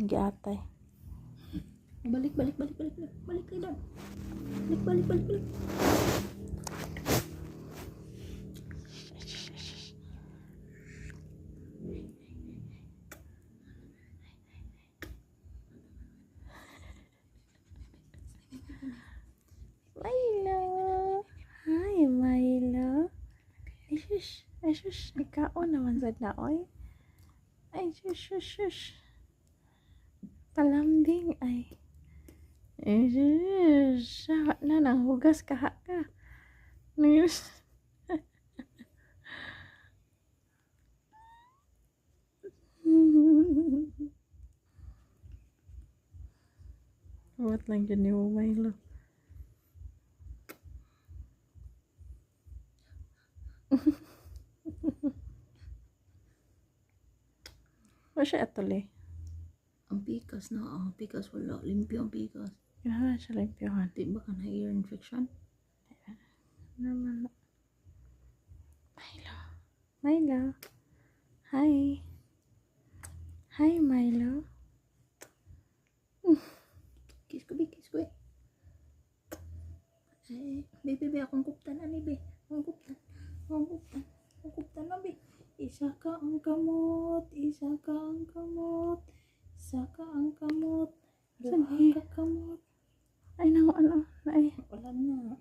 Giatay. Balik. Balik kayo doon. Balik. Milo. Hi, Milo. Ay, shush. Ikaw naman sa naoy. Ay, shush. Palambing, ay. Ay, shush. Sawa na, nanghugas ka. Nanghugas. What lang dyan ni Milo. What siya atuloy? Ang pikas na, pikas wala. Limpyo ang pikas. Yan siya limpyohan. Di ba ka na ear infection? Normal na. Milo. Hi. Hi, Milo. Kiss ko. Eh, bebe, akong kuptan na, bebe. Akong kuptan na, bebe. Isa ka ang kamot. Saan Duha ka kamot. ay, nang ano, na ay. Wala na.